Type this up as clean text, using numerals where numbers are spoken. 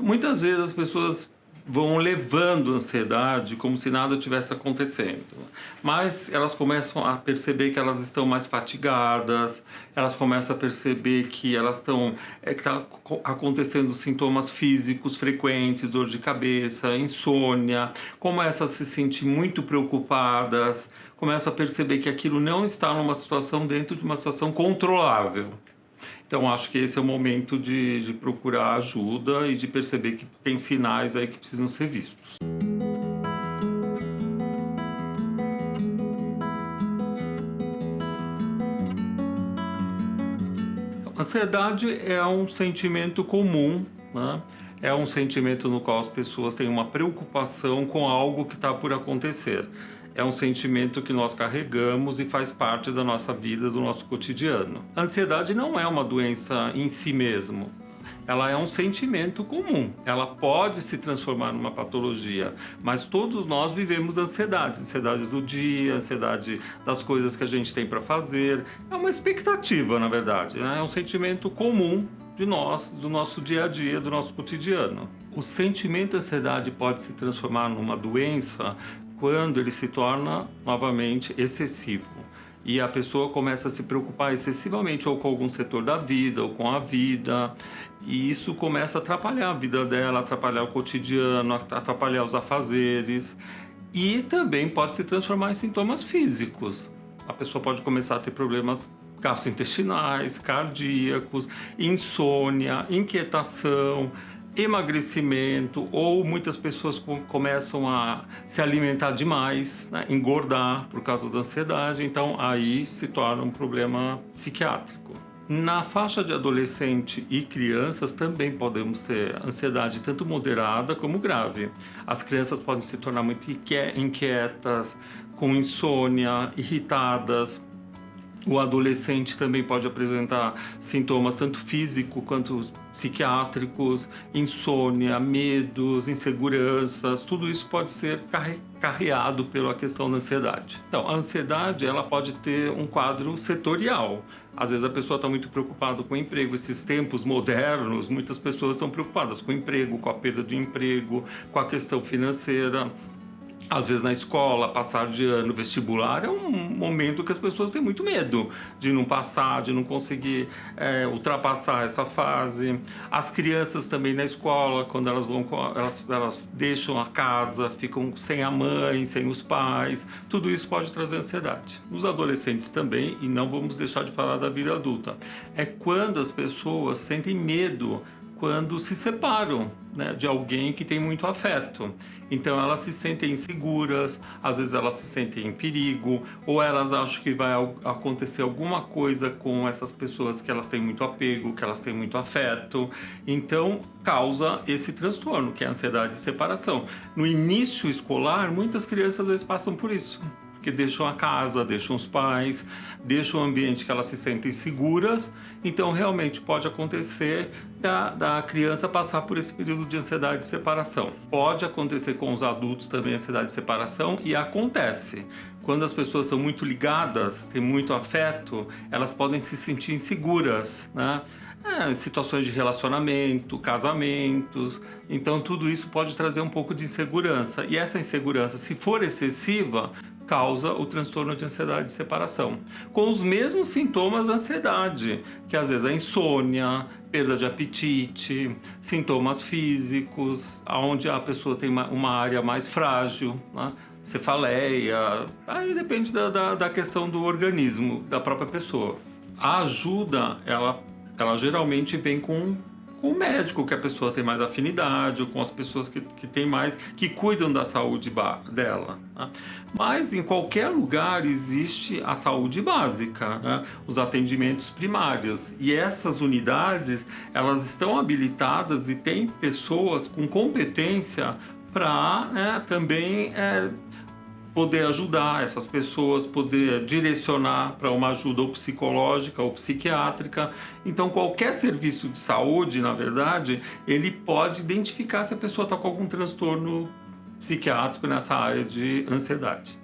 Muitas vezes as pessoas vão levando a ansiedade como se nada tivesse acontecendo, mas elas começam a perceber que elas estão mais fatigadas, elas começam a perceber que elas estão, que está acontecendo sintomas físicos frequentes, dor de cabeça, insônia, começam a se sentir muito preocupadas, começam a perceber que aquilo não está numa situação dentro de uma situação controlável. Então, acho que esse é o momento de procurar ajuda e de perceber que tem sinais aí que precisam ser vistos. Ansiedade é um sentimento comum, né? É um sentimento no qual as pessoas têm uma preocupação com algo que está por acontecer. É um sentimento que nós carregamos e faz parte da nossa vida, do nosso cotidiano. A ansiedade não é uma doença em si mesmo. Ela é um sentimento comum. Ela pode se transformar numa patologia, mas todos nós vivemos ansiedade. Ansiedade do dia, ansiedade das coisas que a gente tem para fazer. É uma expectativa, na verdade, né? É um sentimento comum de nós, do nosso dia a dia, do nosso cotidiano. O sentimento de ansiedade pode se transformar numa doença quando ele se torna novamente excessivo e a pessoa começa a se preocupar excessivamente ou com algum setor da vida ou com a vida, e isso começa a atrapalhar a vida dela, atrapalhar o cotidiano, atrapalhar os afazeres, e também pode se transformar em sintomas físicos. A pessoa pode começar a ter problemas gastrointestinais, cardíacos, insônia, inquietação, emagrecimento, ou muitas pessoas começam a se alimentar demais, né, engordar por causa da ansiedade, então aí se torna um problema psiquiátrico. Na faixa de adolescente e crianças também podemos ter ansiedade tanto moderada como grave. As crianças podem se tornar muito inquietas, com insônia, irritadas. O adolescente também pode apresentar sintomas tanto físicos quanto psiquiátricos, insônia, medos, inseguranças, tudo isso pode ser carreado pela questão da ansiedade. Então, a ansiedade ela pode ter um quadro setorial. Às vezes a pessoa está muito preocupada com o emprego. Esses tempos modernos, muitas pessoas estão preocupadas com o emprego, com a perda de emprego, com a questão financeira. Às vezes na escola, passar de ano, vestibular, é um momento que as pessoas têm muito medo de não passar, de não conseguir ultrapassar essa fase. As crianças também na escola, quando elas deixam a casa, ficam sem a mãe, sem os pais, tudo isso pode trazer ansiedade. Nos adolescentes também, e não vamos deixar de falar da vida adulta, é quando as pessoas sentem medo quando se separam, né, de alguém que tem muito afeto. Então elas se sentem inseguras, às vezes elas se sentem em perigo, ou elas acham que vai acontecer alguma coisa com essas pessoas que elas têm muito apego, que elas têm muito afeto. Então causa esse transtorno, que é a ansiedade de separação. No início escolar, muitas crianças às vezes passam por isso, porque deixam a casa, deixam os pais, deixam o ambiente que elas se sentem seguras. Então, realmente, pode acontecer da criança passar por esse período de ansiedade de separação. Pode acontecer com os adultos também, ansiedade de separação, e acontece. Quando as pessoas são muito ligadas, têm muito afeto, elas podem se sentir inseguras, né? Situações de relacionamento, casamentos, então tudo isso pode trazer um pouco de insegurança, e essa insegurança, se for excessiva, causa o transtorno de ansiedade de separação, com os mesmos sintomas da ansiedade, que às vezes a insônia, perda de apetite, sintomas físicos, onde a pessoa tem uma área mais frágil, né? Cefaleia, aí depende da questão do organismo, da própria pessoa. A ajuda, ela geralmente vem com o médico, que a pessoa tem mais afinidade, ou com as pessoas que tem mais, que cuidam da saúde dela, né? Mas em qualquer lugar existe a saúde básica, né? Os atendimentos primários, e essas unidades, elas estão habilitadas e tem pessoas com competência para, né, também poder ajudar essas pessoas, poder direcionar para uma ajuda ou psicológica ou psiquiátrica. Então, qualquer serviço de saúde, na verdade, ele pode identificar se a pessoa está com algum transtorno psiquiátrico nessa área de ansiedade.